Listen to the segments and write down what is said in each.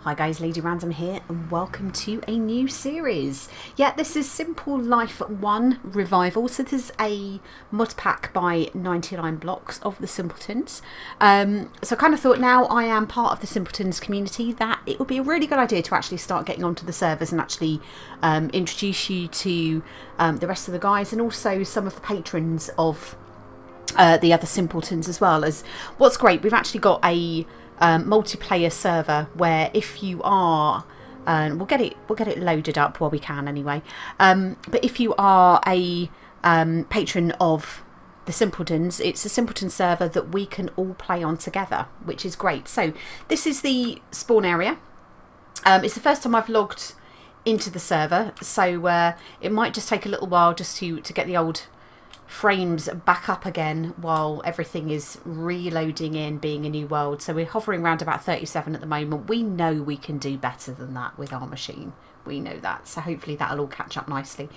Hi guys, Lady Random here and welcome to a new series. Yeah, this is Simple Life 1 Revival. So this is a mod pack by 99 blocks of the Simpletons. So I kind of thought now I am part of the Simpletons community that it would be a really good idea to actually start getting onto the servers and actually introduce you to the rest of the guys and also some of the patrons of the other Simpletons as well. As what's great, we've actually got a multiplayer server where if you are we'll get it loaded up while we can anyway, but if you are a patron of the Simpletons, it's a Simpleton server that we can all play on together, which is great. So this is the spawn area. It's the first time I've logged into the server, so it might just take a little while just to get the old frames back up again while everything is reloading in, being a new world. So we're hovering around about 37 at the moment. We know we can do better than that with our machine. We know that. So hopefully that'll all catch up nicely.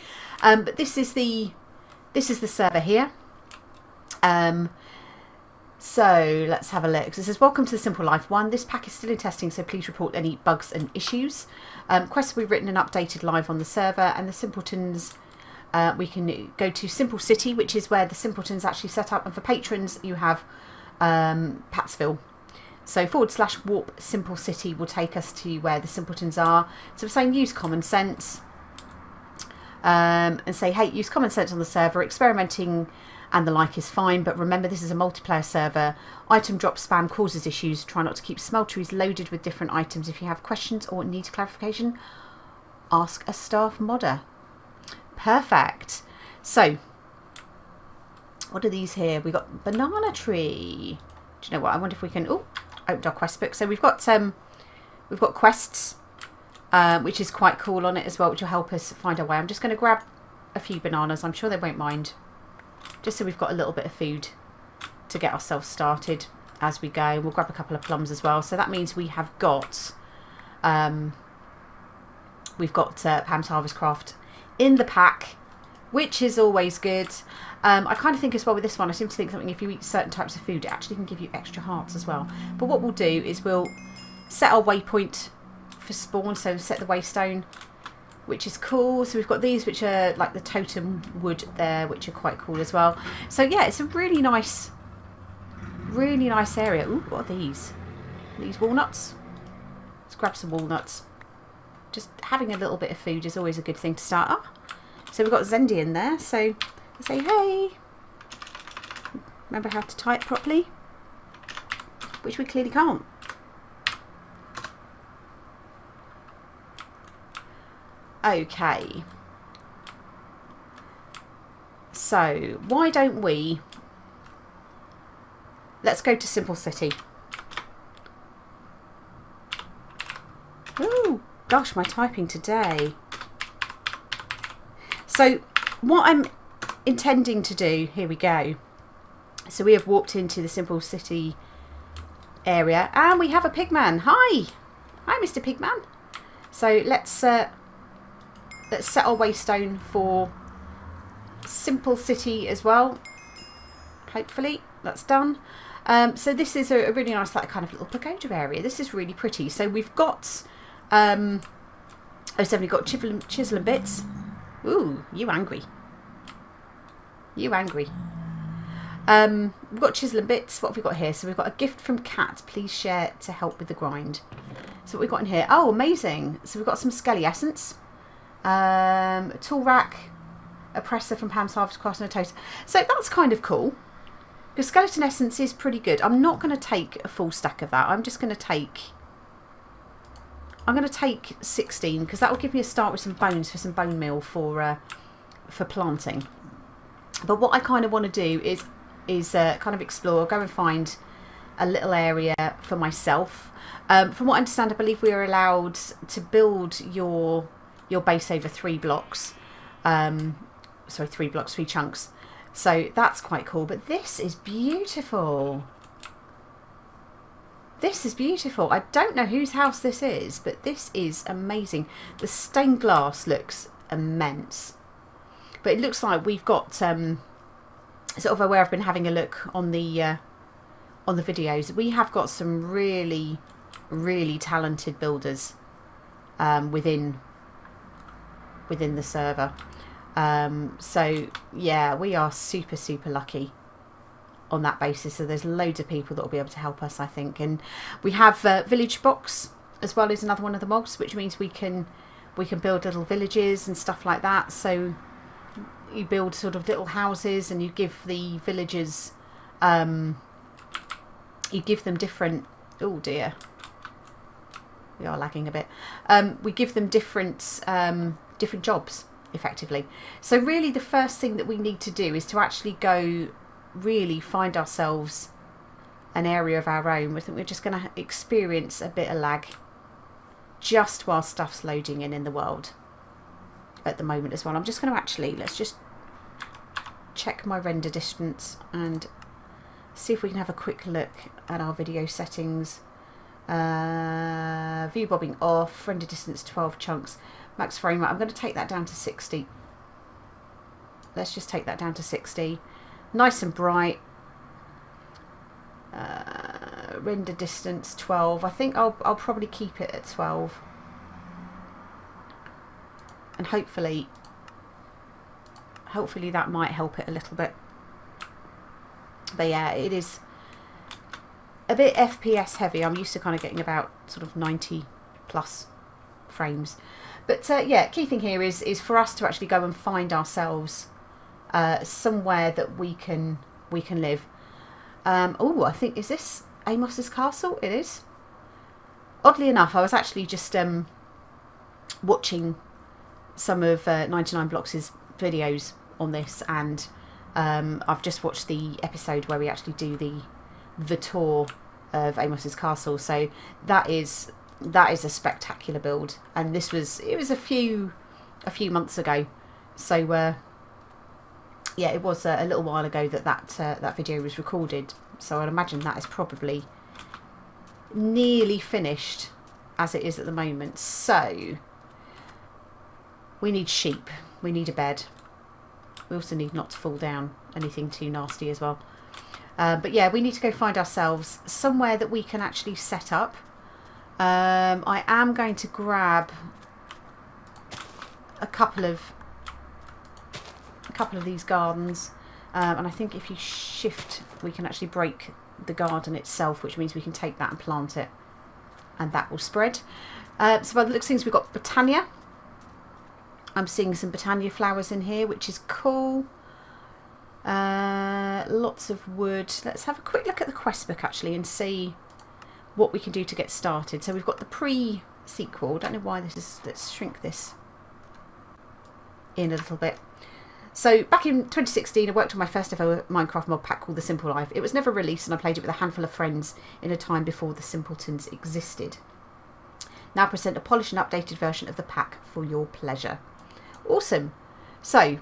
But this is the server here. So let's have a look. So it says, welcome to the Simple Life 1. This pack is still in testing, so please report any bugs and issues. Quests will be written and updated live on the server, and the Simpletons, we can go to Simple City, which is where the Simpletons actually set up, and for patrons you have Patsville. So /warp Simple City will take us to where the Simpletons are. So we're saying use common sense, and say, hey, use common sense on the server. Experimenting and the like is fine, but remember this is a multiplayer server. Item drop spam causes issues. Try not to keep smelteries loaded with different items. If you have questions or need clarification, ask a staff modder. Perfect. So what are these here? We got banana tree. Do you know what? I wonder if we can open our quest book. So we've got quests, which is quite cool on it as well, which will help us find our way. I'm just going to grab a few bananas. I'm sure they won't mind, just so we've got a little bit of food to get ourselves started as we go. We'll grab a couple of plums as well. So that means we have got Pam's Harvest Craft in the pack, which is always good. I kind of think as well with this one, I seem to think something, if you eat certain types of food, it actually can give you extra hearts as well. But what we'll do is we'll set our waypoint for spawn, so set the waystone, which is cool. So we've got these, which are like the totem wood there, which are quite cool as well. So yeah, it's a really nice area. Ooh, what are these? These walnuts? Let's grab some walnuts. Just having a little bit of food is always a good thing to start up. So we've got Zendi in there. So I say, hey, remember how to type properly, which we clearly can't. Okay. So why don't let's go to Simple City. Ooh. Gosh, my typing today. So what I'm intending to do, here we go. So we have walked into the Simple City area and we have a pigman. Hi, Mr. Pigman. So let's set our waystone for Simple City as well. Hopefully that's done. So this is a really nice, like, kind of little pagoda area. This is really pretty. So we've got so we've got chisel and bits. Ooh, you angry. You angry. We've got chisel and bits. What have we got here? So we've got a gift from Cat. Please share to help with the grind. So what we've got in here? Oh, amazing. So we've got some Skelly Essence. A tool rack. A presser from Pam's Harvest Craft and a toaster. So that's kind of cool. Because Skeleton Essence is pretty good. I'm not going to take a full stack of that. I'm just going to take 16, because that will give me a start with some bones for some bone meal for planting. But what I kind of want to do is kind of explore, go and find a little area for myself. From what I understand, I believe we are allowed to build your base over 3 blocks. Sorry, 3 blocks, 3 chunks. So that's quite cool. But this is beautiful. This is beautiful. I don't know whose house this is, but this is amazing. The stained glass looks immense. But it looks like we've got sort of where I've been having a look on the videos. We have got some really really talented builders within the server. So yeah, we are super lucky on that basis. So there's loads of people that will be able to help us, I think. And we have village box as well as another one of the mobs, which means we can build little villages and stuff like that. So you build sort of little houses, and you give the villagers you give them different, oh dear, we are lagging a bit, we give them different jobs effectively. So really the first thing that we need to do is to actually go really find ourselves an area of our own. I think we're just going to experience a bit of lag just while stuff's loading in the world at the moment as well. I'm just going to actually, let's just check my render distance and see if we can have a quick look at our video settings. View bobbing off, render distance 12 chunks, max frame rate. I'm going to take that down to 60. Let's just take that down to 60. Nice and bright. Render distance 12. I think I'll probably keep it at 12. And hopefully that might help it a little bit. But yeah, it is a bit FPS heavy. I'm used to kind of getting about sort of 90 plus frames. But yeah, key thing here is for us to actually go and find ourselves somewhere that we can live. Oh, I think, is this Amos's castle? It is. Oddly enough, I was actually just watching some of 99 Blocks' videos on this, and I've just watched the episode where we actually do the tour of Amos's castle. So that is a spectacular build, and it was a few months ago. So yeah, it was a little while ago that video was recorded. So I'd imagine that is probably nearly finished as it is at the moment. So we need sheep, we need a bed, we also need not to fall down anything too nasty as well. But yeah, we need to go find ourselves somewhere that we can actually set up. I am going to grab a couple of these gardens, and I think if you shift we can actually break the garden itself, which means we can take that and plant it, and that will spread. So by the looks of things, we've got Botania. I'm seeing some Botania flowers in here, which is cool. Lots of wood. Let's have a quick look at the quest book actually and see what we can do to get started. So we've got the pre-sequel. Don't know why this is, let's shrink this in a little bit. So back in 2016, I worked on my first ever Minecraft mod pack called The Simple Life. It was never released, and I played it with a handful of friends in a time before the Simpletons existed. Now present a polished and updated version of the pack for your pleasure. Awesome. So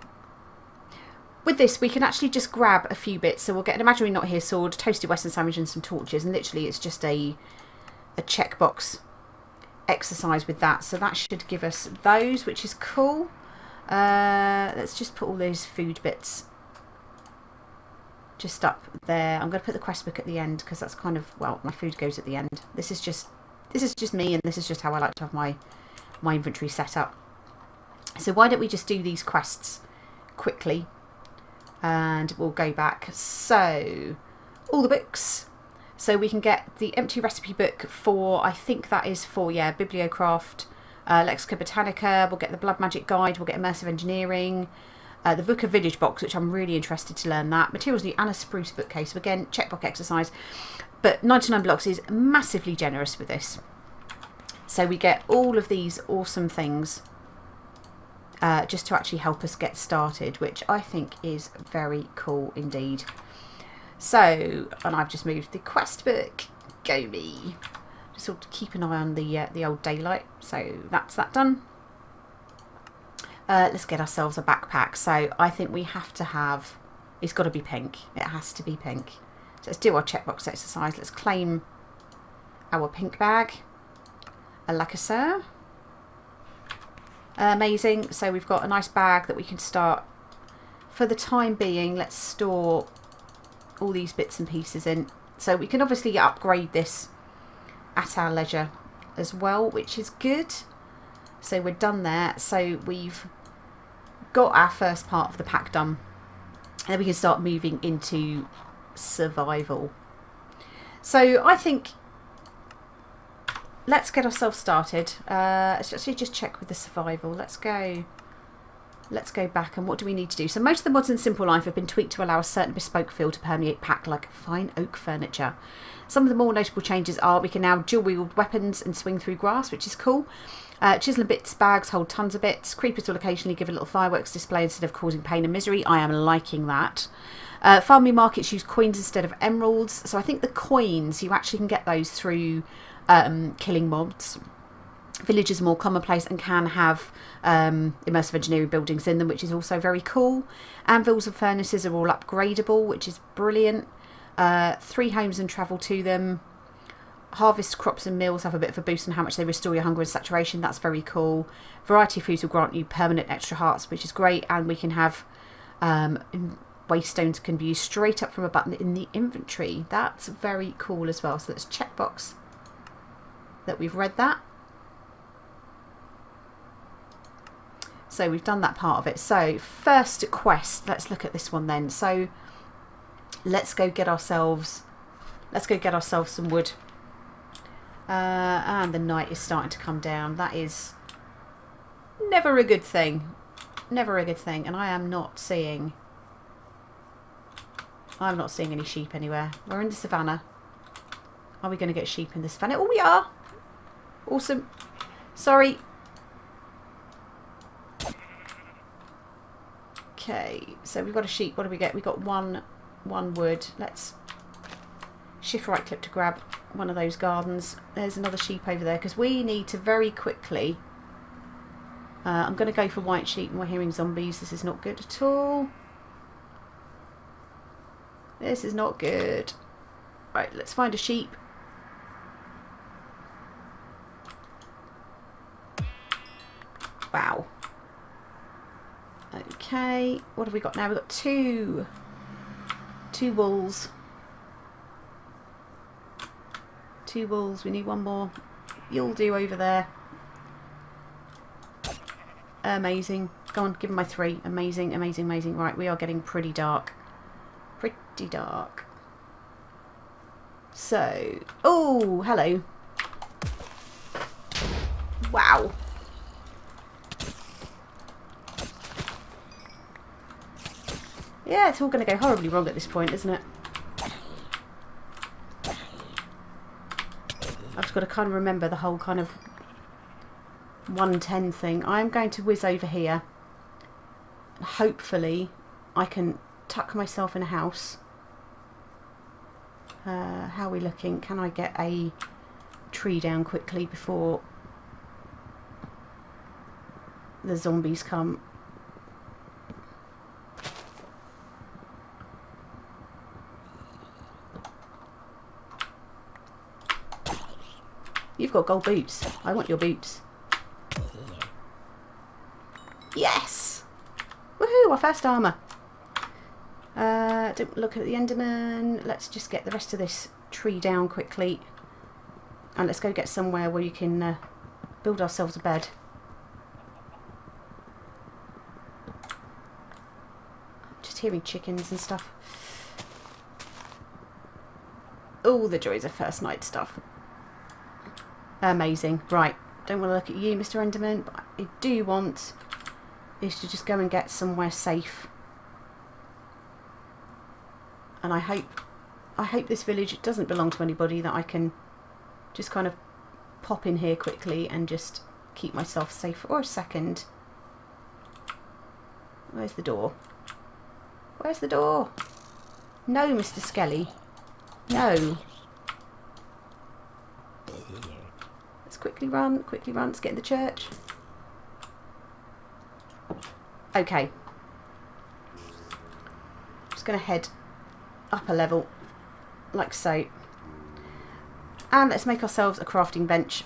with this, we can actually just grab a few bits. So we'll get an imaginary not here sword, toasted western sandwich, and some torches. And literally, it's just a checkbox exercise with that. So that should give us those, which is cool. Let's just put all those food bits just up there. I'm going to put the quest book at the end because that's kind of, well, my food goes at the end. This is just me, and this is just how I like to have my inventory set up. So why don't we just do these quests quickly, and we'll go back. So all the books. So we can get the empty recipe book for, I think that is for, yeah, Bibliocraft, Lexica Botanica. We'll get the Blood Magic Guide. We'll get Immersive Engineering. The Book of Village box, which I'm really interested to learn that. Materials New, and a Spruce bookcase. So again, checkbox exercise. But 99 Blocks is massively generous with this. So we get all of these awesome things just to actually help us get started, which I think is very cool indeed. So, and I've just moved the quest book. Go me. Just sort of keep an eye on the old daylight. So that's that done. Let's get ourselves a backpack. So I think we have to have, it's got to be pink. It has to be pink. So let's do our checkbox exercise. Let's claim our pink bag. A Lacasseur. Amazing. So we've got a nice bag that we can start. For the time being, let's store all these bits and pieces in. So we can obviously upgrade this at our leisure as well, which is good. So we're done there. So we've got our first part of the pack done. And then we can start moving into survival. So I think let's get ourselves started. Let's actually just check with the survival. Let's go back, and what do we need to do? So most of the mods in Simple Life have been tweaked to allow a certain bespoke feel to permeate pack like fine oak furniture. Some of the more notable changes are we can now dual wield weapons and swing through grass, which is cool. Chisel and bits bags hold tons of bits. Creepers will occasionally give a little fireworks display instead of causing pain and misery. I am liking that. Farming markets use coins instead of emeralds. So I think the coins, you actually can get those through killing mobs. Villages are more commonplace and can have immersive engineering buildings in them, which is also very cool. Anvils and furnaces are all upgradable, which is brilliant. 3 homes and travel to them. Harvest crops and meals have a bit of a boost on how much they restore your hunger and saturation. That's very cool. Variety of foods will grant you permanent extra hearts, which is great. And we can have waste stones can be used straight up from a button in the inventory. That's very cool as well. So let's checkbox that we've read that. So we've done that part of it. So first quest, let's look at this one then. So let's go get ourselves some wood. And the night is starting to come down. That is never a good thing. Never a good thing. And I'm not seeing any sheep anywhere. We're in the savannah. Are we going to get sheep in the savannah? Oh, we are. Awesome. Sorry. Okay, so we've got a sheep. What do we get? We got one wood. Let's shift right click to grab one of those gardens. There's another sheep over there because we need to very quickly. I'm going to go for white sheep and we're hearing zombies. This is not good at all. This is not good. Right, let's find a sheep. Wow. Okay, what have we got now? We've got two wolves. 2 wolves. We need one more. You'll do over there. Amazing. Go on, give him my 3. Amazing, amazing, amazing. Right, we are getting pretty dark. Pretty dark. So, oh, hello. Wow. Yeah, it's all going to go horribly wrong at this point, isn't it? I've just got to kind of remember the whole kind of 110 thing. I'm going to whiz over here. Hopefully I can tuck myself in a house. How are we looking? Can I get a tree down quickly before the zombies come? You've got gold boots. I want your boots. Yes! Woohoo! Our first armour. Don't look at the Enderman. Let's just get the rest of this tree down quickly. And let's go get somewhere where you can build ourselves a bed. Just hearing chickens and stuff. Oh, the joys of first night stuff. Amazing. Right, don't want to look at you, Mr. Enderman, but I do want is to just go and get somewhere safe. And I hope this village doesn't belong to anybody, that I can just kind of pop in here quickly and just keep myself safe for a second. Where's the door? Where's the door? No, Mr. Skelly. No. Let's quickly run, let's get in the church. Okay. Just going to head up a level, like so. And let's make ourselves a crafting bench.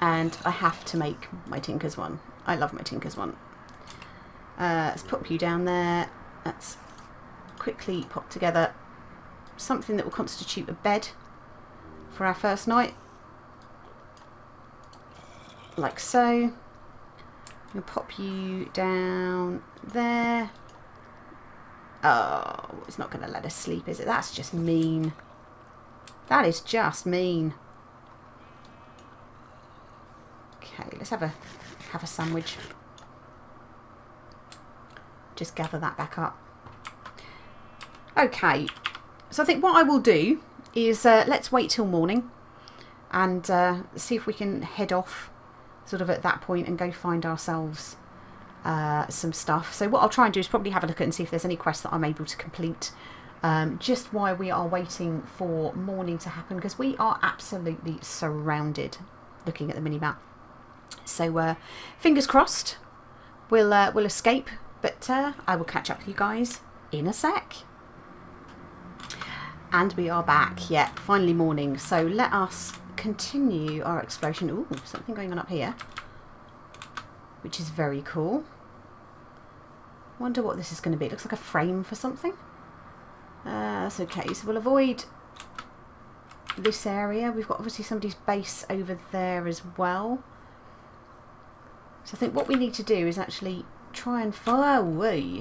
And I have to make my Tinker's one. I love my Tinker's one. Let's pop you down there. Let's quickly pop together something that will constitute a bed. for our first night. Like so. I'll pop you down there. Oh, it's not going to let us sleep, is it? That's just mean. That is just mean. Okay, let's have a sandwich. Just gather that back up. Okay, so I think what I will do is let's wait till morning and see if we can head off sort of at that point and go find ourselves some stuff. So what I'll try and do is probably have a look at and see if there's any quests that I'm able to complete just while we are waiting for morning to happen, because we are absolutely surrounded looking at the mini-map. So fingers crossed we'll escape, but I will catch up with you guys in a sec. And we are back. Yeah, finally morning. So let us continue our exploration. Ooh, something going on up here, which is very cool. Wonder what this is going to be. It looks like a frame for something. That's okay. So we'll avoid this area. We've got obviously somebody's base over there as well. So I think what we need to do is actually try and follow. I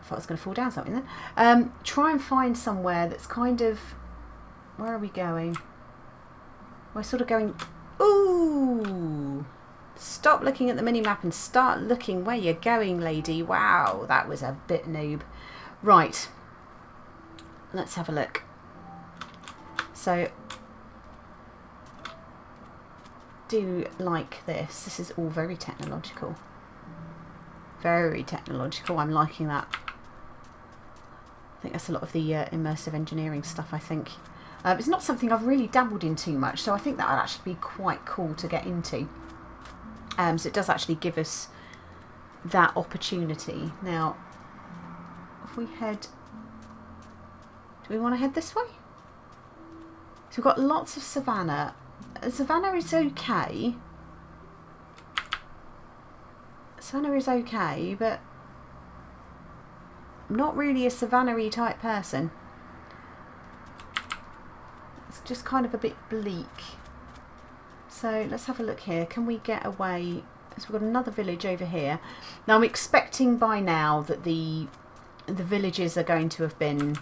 thought I was going to fall down something then. Try and find somewhere that's kind of... Where are we going? We're sort of going... Ooh! Stop looking at the mini-map and start looking where you're going, lady. Wow, that was a bit noob. Right. Let's have a look. So... do like this. This is all very technological. Very technological. I'm liking that. I think that's a lot of the immersive engineering stuff, I think. It's not something I've really dabbled in too much, so I think that would actually be quite cool to get into. So it does actually give us that opportunity. Now, if we head... Do we want to head this way? So we've got lots of savannah. Savannah is okay. Savannah is okay, but I'm not really a savannah-y type person. It's just kind of a bit bleak. So let's have a look here. Can we get away? So we've got another village over here. Now I'm expecting by now that the villages are going to have been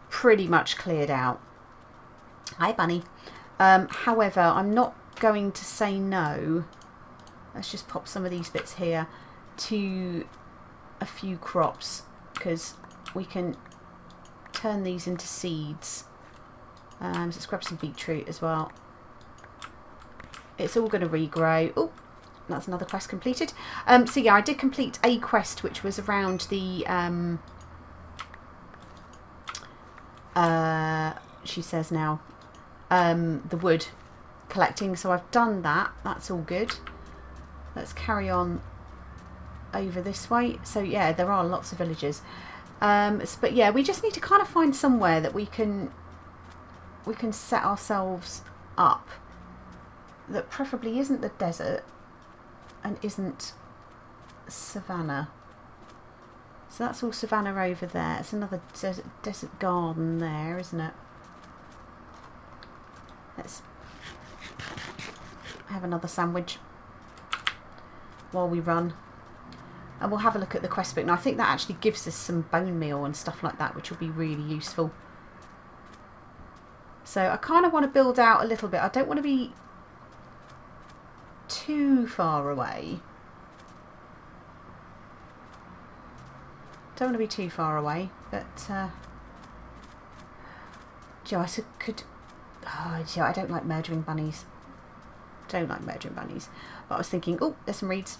pretty much cleared out. Hi, bunny. However, I'm not going to say no. Let's just pop some of these bits here to a few crops, because we can turn these into seeds. So let's grab some beetroot as well. It's all going to regrow. Oh, that's another quest completed. So yeah, I did complete a quest which was around the she says now the wood collecting, so I've done that. That's all good. Let's carry on over this way. So yeah, there are lots of villages, but yeah, we just need to kind of find somewhere that we can set ourselves up that preferably isn't the desert and isn't savannah. So that's all savannah over there. It's another desert garden there, isn't it? Let's have another sandwich while we run, and we'll have a look at the quest book. Now I think that actually gives us some bone meal and stuff like that, which will be really useful. So I kind of want to build out a little bit. I don't want to be too far away. Don't want to be too far away, but Joe, I could... Oh, Joe, I don't like murdering bunnies. Don't like murdering bunnies. But I was thinking, oh, there's some reeds.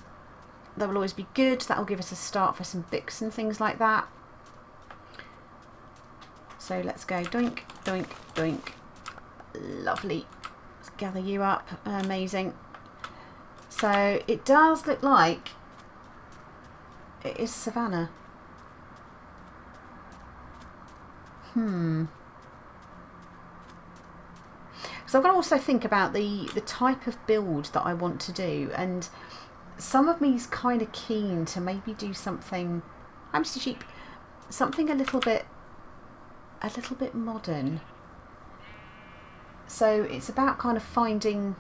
That will always be good. That will give us a start for some bix and things like that. So let's go. Doink, doink, doink. Lovely. Let's gather you up. Amazing. So it does look like it is savannah. So I've got to also think about the type of build that I want to do, and some of me's kind of keen to maybe do something. I'm Mr. Sheep. something a little bit modern. So it's about kind of finding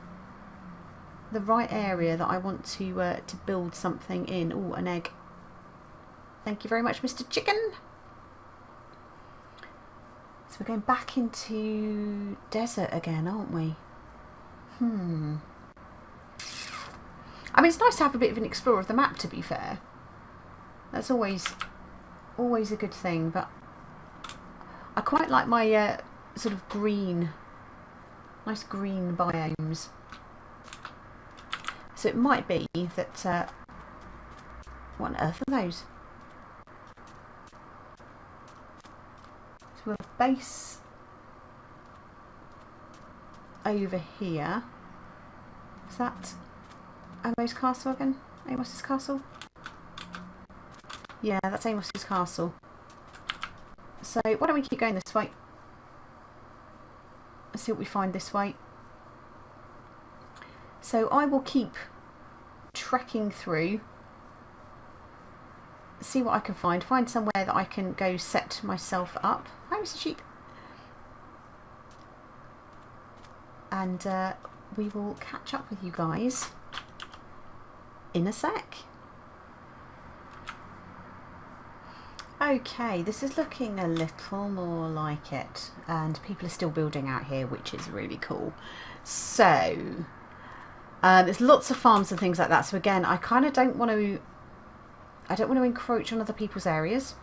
the right area that I want to build something in. Oh, an egg. Thank you very much, Mr. Chicken. So we're going back into desert again, aren't we? I mean, it's nice to have a bit of an explorer of the map, to be fair. That's always a good thing, but I quite like my sort of green, nice green biomes. So it might be that, what on earth are those? So we'll base over here. Is that Amos's castle again? Amos's castle? Yeah, that's Amos's castle. So why don't we keep going this way? Let's see what we find this way. So I will keep trekking through, see what I can find somewhere that I can go set myself up. Hi, Mr. Sheep. And we will catch up with you guys in a sec. Okay, this is looking a little more like it, and people are still building out here, which is really cool. So there's lots of farms and things like that. So again, I kind of don't want to encroach on other people's areas.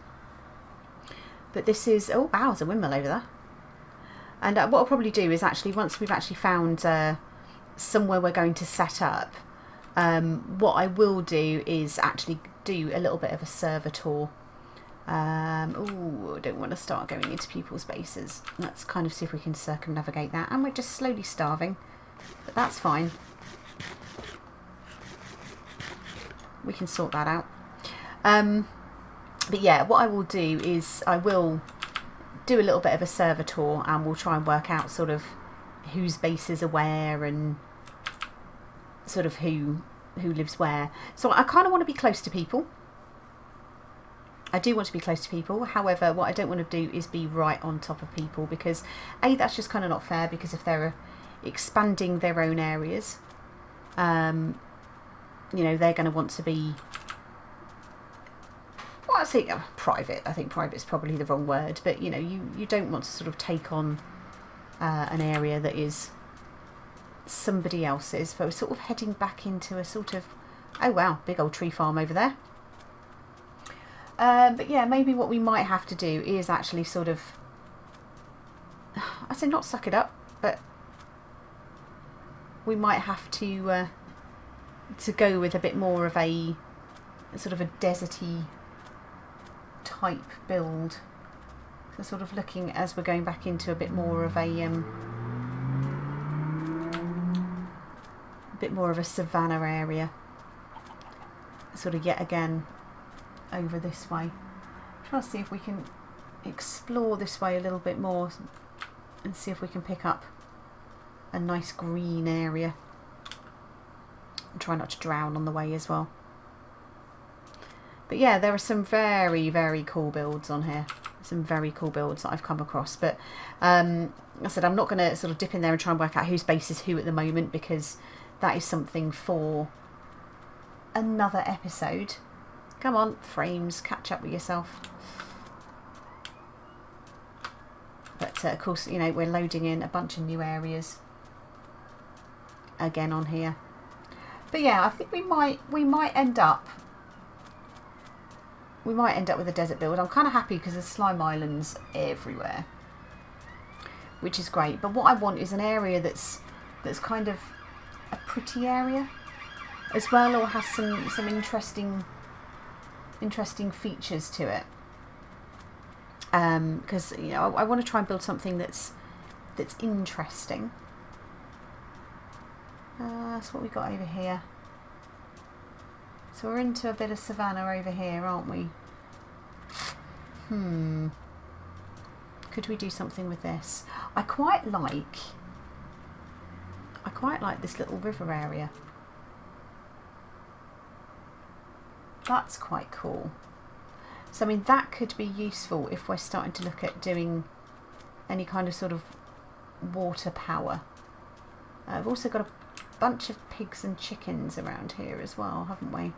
But this is, oh wow, there's a windmill over there. And what I'll probably do is actually, once we've actually found somewhere we're going to set up, what I will do is actually do a little bit of a server tour. Oh, I don't want to start going into people's bases. Let's kind of see if we can circumnavigate that. And we're just slowly starving, but that's fine. We can sort that out. But yeah, what I will do is I will do a little bit of a server tour, and we'll try and work out sort of whose bases are where and sort of who lives where. So I kind of want to be close to people. I do want to be close to people. However, what I don't want to do is be right on top of people, because A, that's just kind of not fair, because if they're expanding their own areas, you know, they're going to want to be, well, I say private. I think private is probably the wrong word, but you know, you don't want to sort of take on an area that is somebody else's. But we're sort of heading back into a sort of, oh wow, big old tree farm over there. But yeah, maybe what we might have to do is actually sort of, I say not suck it up, but we might have to go with a bit more of a sort of a deserty type build. So sort of looking as we're going back into a bit more of a savanna area. Sort of yet again over this way. Try to see if we can explore this way a little bit more and see if we can pick up a nice green area. And try not to drown on the way as well. But yeah, there are some very, very cool builds on here. Some very cool builds that I've come across. But I said I'm not going to sort of dip in there and try and work out whose base is who at the moment, because that is something for another episode. Come on, frames, catch up with yourself. But of course, you know, we're loading in a bunch of new areas again on here. But yeah, I think we might end up with a desert build. I'm kind of happy because there's slime islands everywhere, which is great. But what I want is an area that's kind of a pretty area as well, or has some interesting features to it. Because you know, I want to try and build something that's interesting. That's what we got over here. So we're into a bit of savannah over here, aren't we? Could we do something with this? I quite like this little river area. That's quite cool. So I mean that could be useful if we're starting to look at doing any kind of sort of water power. We've also got a bunch of pigs and chickens around here as well, haven't we?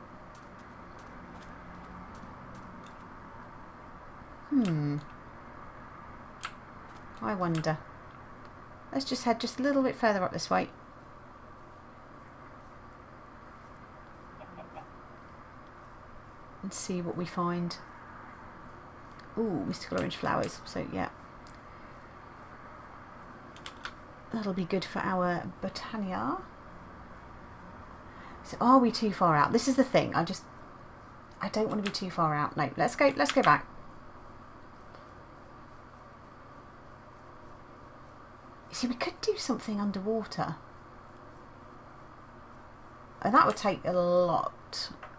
I wonder. Let's just head just a little bit further up this way. And see what we find. Ooh, mystical orange flowers. So yeah. That'll be good for our botania. So are we too far out? This is the thing. I don't want to be too far out. No, let's go back. See, we could do something underwater. And that would take a lot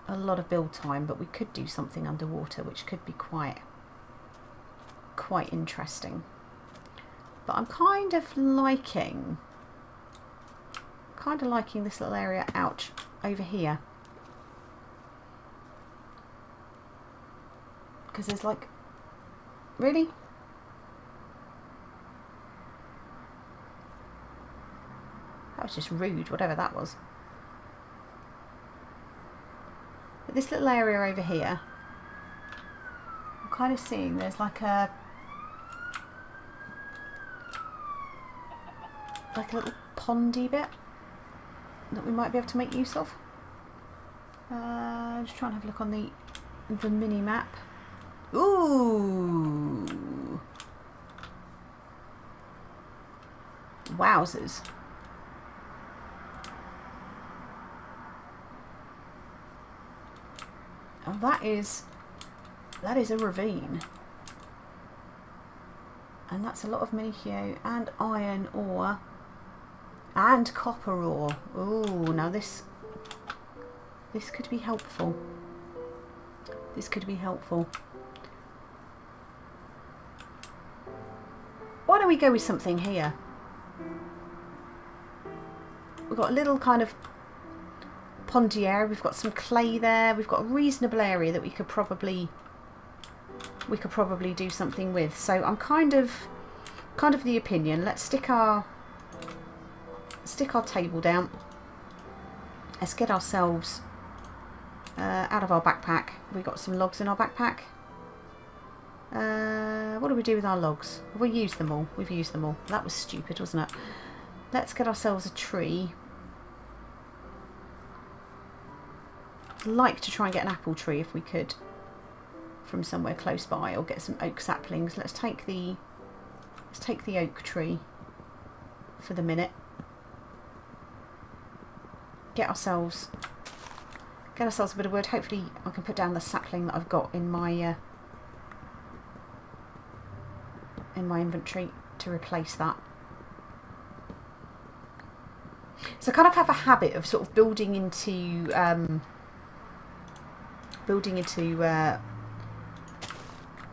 of build time, but we could do something underwater, which could be quite interesting. But I'm kind of liking this little area out over here. Because there's like, really? That was just rude, whatever that was. But this little area over here, I'm kind of seeing there's like a little pondy bit that we might be able to make use of. Just trying to have a look on the mini map. Ooh! Wowzers. Oh, that is a ravine. And that's a lot of minihio and iron ore and copper ore. Ooh, now this could be helpful. This could be helpful. Why don't we go with something here? We've got a little kind of pondy area. We've got some clay there. We've got a reasonable area that we could probably do something with. So I'm kind of the opinion. Let's stick our table down. Let's get ourselves out of our backpack. We've got some logs in our backpack. What do we do with our logs? Have we used them all? We've used them all. That was stupid, wasn't it? Let's get ourselves a tree. I'd like to try and get an apple tree if we could from somewhere close by, or get some oak saplings. Let's take the oak tree for the minute. Get ourselves a bit of wood. Hopefully I can put down the sapling that I've got in my inventory to replace that. So I kind of have a habit of sort of building into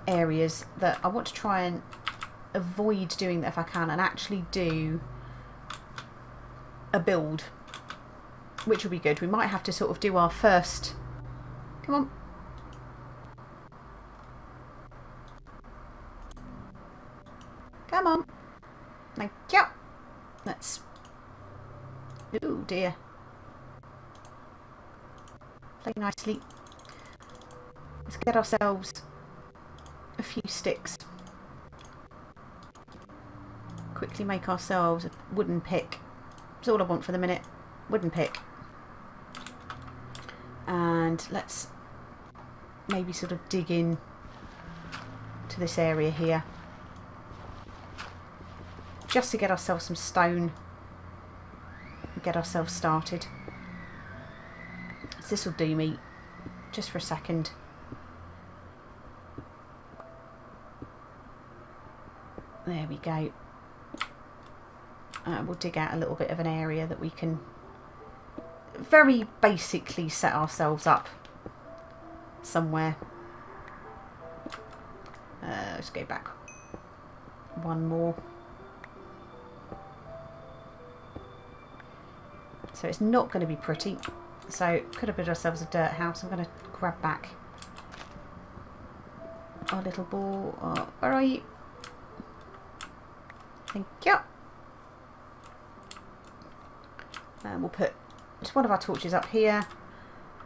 areas that I want to try and avoid doing that if I can, and actually do a build, which will be good. We might have to sort of do our first. Come on. Come on. Thank you. Let's. Oh dear. Play nicely. Let's get ourselves a few sticks. Quickly make ourselves a wooden pick. That's all I want for the minute. Wooden pick. And let's maybe sort of dig in to this area here. Just to get ourselves some stone and get ourselves started. So this will do me just for a second. There we go. We'll dig out a little bit of an area that we can very basically set ourselves up somewhere. Let's go back one more. So it's not going to be pretty. So could have built ourselves a dirt house. I'm going to grab back our little ball. Oh, where are you? Thank you. And we'll put just one of our torches up here.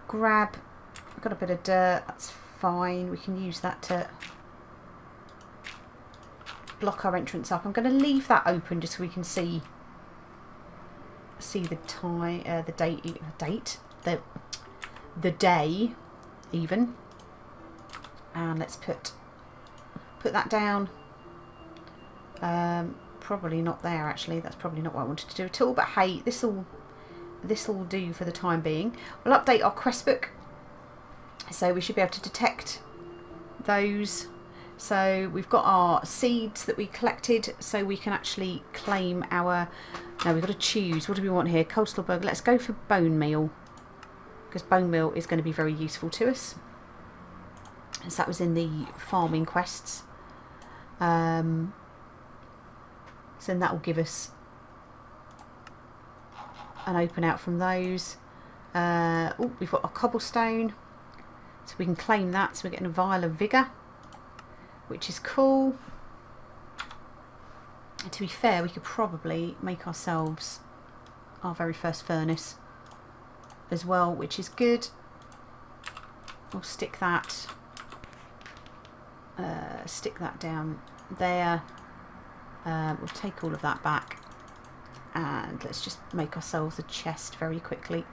Grab, I've got a bit of dirt, that's fine. We can use that to block our entrance up. I'm going to leave that open just so we can see the time, the day even. And let's put that down. Probably not there actually. That's probably not what I wanted to do at all. But hey, this'll do for the time being. We'll update our quest book, so we should be able to detect those. So we've got our seeds that we collected, so we can actually claim our... No, we've got to choose. What do we want here? Coleslaw burger. Let's go for bone meal, because bone meal is going to be very useful to us. As that was in the farming quests. So then that will give us an open out from those. Oh, we've got a cobblestone, so we can claim that. So we're getting a vial of vigour, which is cool. And to be fair, we could probably make ourselves our very first furnace as well, which is good. We'll stick that down there. We'll take all of that back, and let's just make ourselves a chest very quickly,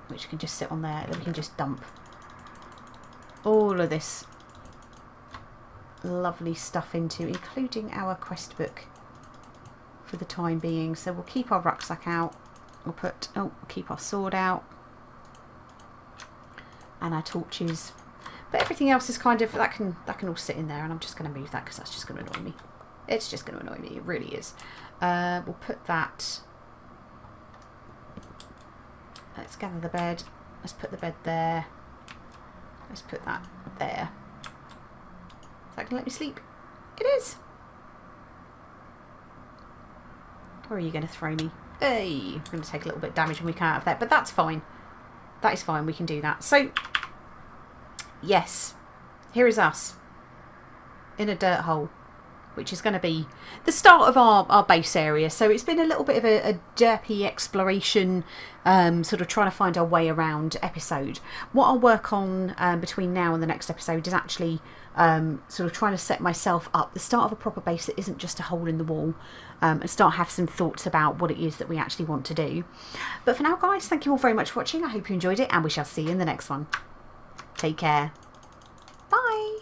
which can just sit on there. Then we can just dump all of this lovely stuff into, including our quest book for the time being. So we'll keep our rucksack out. We'll keep our sword out and our torches. But everything else is kind of, that can all sit in there, and I'm just going to move that because that's just going to annoy me. It's just going to annoy me, it really is. We'll put that, let's gather the bed, let's put the bed there, let's put that there. Is that going to let me sleep? It is. Where are you going to throw me? Hey, we're going to take a little bit of damage when we come out of that, but that's fine. That is fine, we can do that. So, yes, here is us in a dirt hole, which is going to be the start of our base area. So it's been a little bit of a derpy exploration, sort of trying to find our way around episode. What I'll work on between now and the next episode is actually sort of trying to set myself up the start of a proper base that isn't just a hole in the wall, and start have some thoughts about what it is that we actually want to do. But for now, guys, thank you all very much for watching. I hope you enjoyed it, and we shall see you in the next one. Take care. Bye.